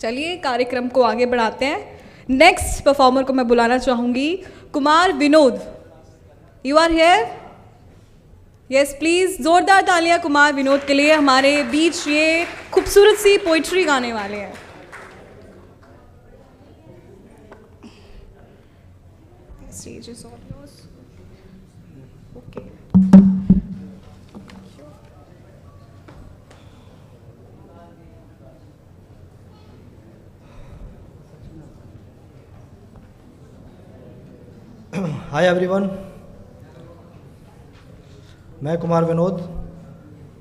चलिए कार्यक्रम को आगे बढ़ाते हैं। नेक्स्ट परफॉर्मर को मैं बुलाना चाहूँगी Kumar Vinod. You are here? Yes please, ज़ोरदार तालियां कुमार विनोद के लिए। हमारे बीच ये खूबसूरत सी पोइट्री गाने वाले हैं। Stage is all yours. Okay. Hi everyone, मैं कुमार विनोद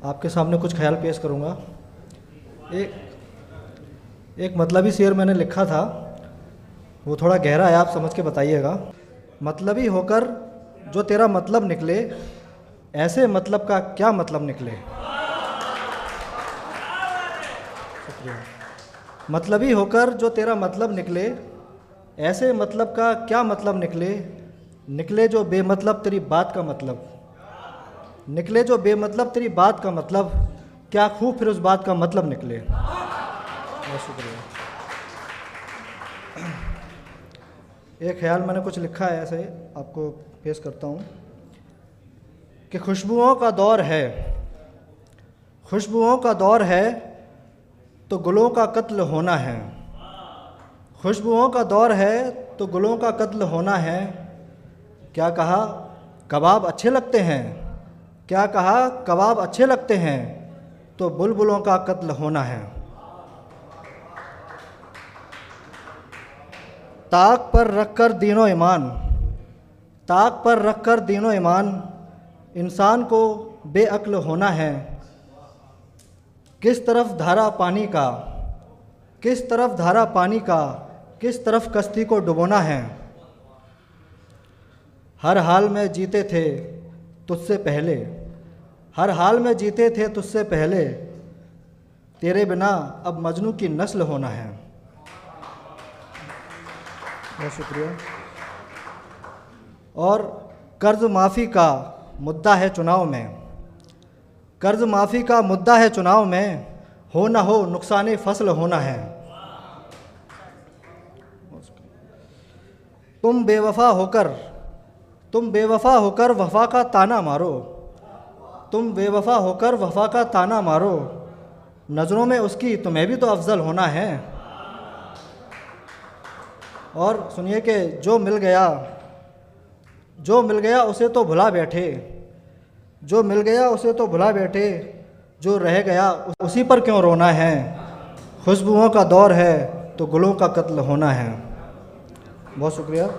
आपके सामने कुछ ख्याल पेश करूंगा। एक मतलबी शेर मैंने लिखा था, वो थोड़ा गहरा है, आप समझ के बताइएगा। मतलबी होकर जो तेरा मतलब निकले, ऐसे मतलब का क्या मतलब निकले। शुक्रिया। मतलबी होकर जो तेरा मतलब निकले, ऐसे मतलब का क्या मतलब निकले। निकले जो बेमतलब तेरी बात का मतलब, निकले जो बेमतलब तेरी बात का मतलब, क्या खूब फिर उस बात का मतलब निकले। बहुत शुक्रिया। एक ख्याल मैंने कुछ लिखा है, ऐसे आपको पेश करता हूँ कि खुशबुओं का दौर है, खुशबुओं का दौर है तो गुलों का कत्ल होना है। खुशबुओं का दौर है तो गुलों का कत्ल होना है। क्या कहा कबाब अच्छे लगते हैं, क्या कहा कबाब अच्छे लगते हैं तो बुलबुलों का कत्ल होना है। ताक पर रखकर दीनो ईमान, ताक पर रखकर दीनो ईमान, इंसान को बेअक्ल होना है। किस तरफ धारा पानी का, किस तरफ धारा पानी का, किस तरफ कश्ती को डुबोना है। हर हाल में जीते थे तुझसे पहले, हर हाल में जीते थे तुझसे पहले, तेरे बिना अब मजनू की नस्ल होना है। बहुत शुक्रिया। और कर्ज माफ़ी का मुद्दा है चुनाव में, कर्ज माफ़ी का मुद्दा है चुनाव में, हो ना हो नुकसान फसल होना है। तुम बेवफा होकर, तुम बेवफा होकर वफा का ताना मारो, तुम बेवफा होकर वफा का ताना मारो, नज़रों में उसकी तुम्हें भी तो अफजल होना है। और सुनिए कि जो मिल गया, जो मिल गया उसे तो भुला बैठे, जो मिल गया उसे तो भुला बैठे, जो रह गया उसी पर क्यों रोना है। खुशबुओं का दौर है तो गुलों का कत्ल होना है। बहुत शुक्रिया।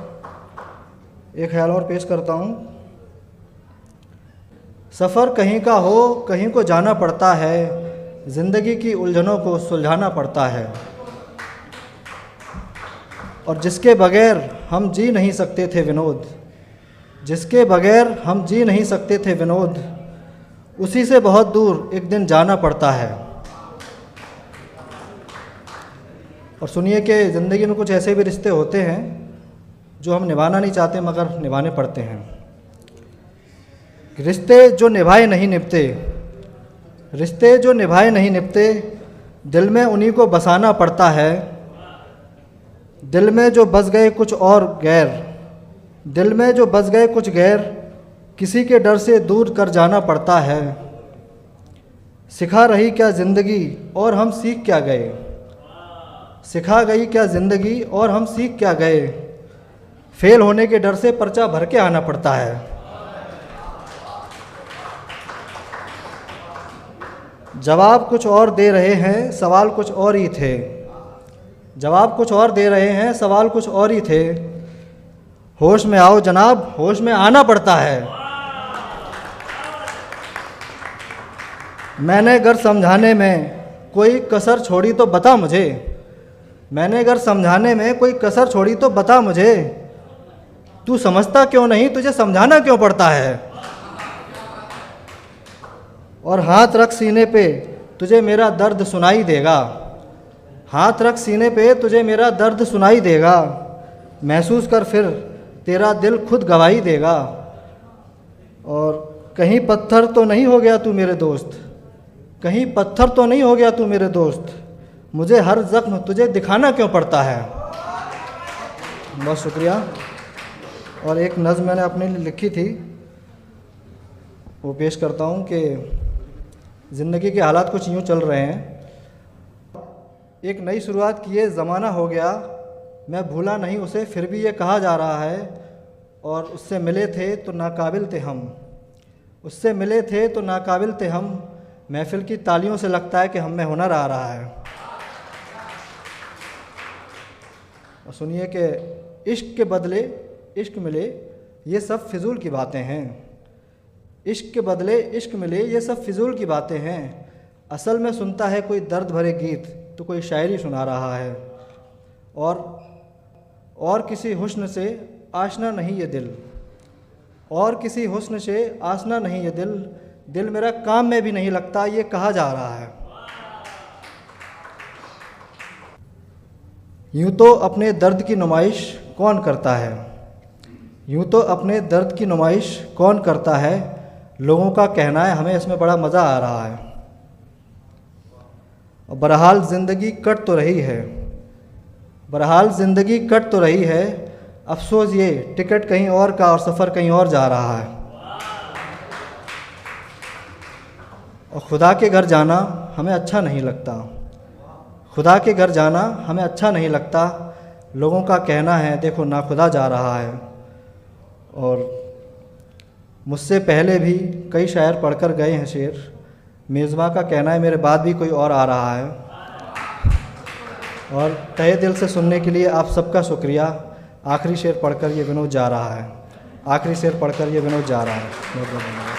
एक ख्याल और पेश करता हूँ। सफ़र कहीं का हो कहीं को जाना पड़ता है, ज़िंदगी की उलझनों को सुलझाना पड़ता है। और जिसके बगैर हम जी नहीं सकते थे विनोद, जिसके बगैर हम जी नहीं सकते थे विनोद, उसी से बहुत दूर एक दिन जाना पड़ता है। और सुनिए कि ज़िंदगी में कुछ ऐसे भी रिश्ते होते हैं जो हम निभाना नहीं चाहते मगर निभाने पड़ते हैं। रिश्ते जो निभाए नहीं निभते, रिश्ते जो निभाए नहीं निभते, दिल में उन्हीं को बसाना पड़ता है। दिल में जो बस गए कुछ और गैर, दिल में जो बस गए कुछ गैर, किसी के डर से दूर कर जाना पड़ता है। सिखा रही क्या ज़िंदगी और हम सीख क्या गए, सिखा गई क्या ज़िंदगी और हम सीख क्या गए, फेल होने के डर से पर्चा भर के आना पड़ता है। जवाब कुछ और दे रहे हैं, सवाल कुछ और ही थे, जवाब कुछ और दे रहे हैं, सवाल कुछ और ही थे। होश में आओ जनाब, होश में आना पड़ता है। मैंने अगर समझाने में कोई कसर छोड़ी तो बता मुझे, मैंने अगर समझाने में कोई कसर छोड़ी तो बता मुझे, तू समझता क्यों नहीं, तुझे समझाना क्यों पड़ता है। और हाथ रख सीने पे तुझे मेरा दर्द सुनाई देगा, हाथ रख सीने पे तुझे मेरा दर्द सुनाई देगा, महसूस कर फिर तेरा दिल खुद गवाही देगा। और कहीं पत्थर तो नहीं हो गया तू मेरे दोस्त, कहीं पत्थर तो नहीं हो गया तू मेरे दोस्त, मुझे हर जख्म तुझे दिखाना क्यों पड़ता है। बहुत शुक्रिया। और एक नज़्म मैंने अपने लिए लिखी थी, वो पेश करता हूँ कि ज़िंदगी के हालात कुछ यूँ चल रहे हैं। एक नई शुरुआत किए ज़माना हो गया, मैं भूला नहीं उसे फिर भी ये कहा जा रहा है। और उससे मिले थे तो नाकाबिल थे हम, उससे मिले थे तो नाकाबिल थे हम, महफिल की तालियों से लगता है कि हम में हुनर आ रहा है। और सुनिए कि इश्क के बदले इश्क मिले ये सब फिजूल की बातें हैं। इश्क के बदले इश्क मिले ये सब फिजूल की बातें हैं। असल में सुनता है कोई दर्द भरे गीत तो कोई शायरी सुना रहा है। और किसी हुस्न से आशना नहीं ये दिल, और किसी हुस्न से आशना नहीं ये दिल, दिल मेरा काम में भी नहीं लगता ये कहा जा रहा है। यूँ तो अपने दर्द की नुमाइश कौन करता है, यूँ तो अपने दर्द की नुमाइश कौन करता है, लोगों का कहना है हमें इसमें बड़ा मज़ा आ रहा है। और बहरहाल ज़िंदगी कट तो रही है, बहरहाल ज़िंदगी कट तो रही है, अफसोस ये टिकट कहीं और का और सफ़र कहीं और जा रहा है। और खुदा के घर जाना हमें अच्छा नहीं लगता, खुदा के घर जाना हमें अच्छा नहीं लगता, लोगों का कहना है देखो ना खुदा जा रहा है। और मुझसे पहले भी कई शायर पढ़कर गए हैं शेर, मेज़बां का कहना है मेरे बाद भी कोई और आ रहा है। और तहे दिल से सुनने के लिए आप सबका शुक्रिया। आखिरी शेर पढ़कर ये विनोद जा रहा है, आखिरी शेर पढ़कर ये विनोद जा रहा है। बहुत बहुत धन्यवाद।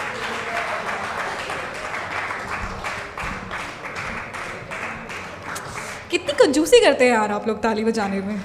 कितनी कंजूसी करते हैं यार आप लोग ताली बजाने में।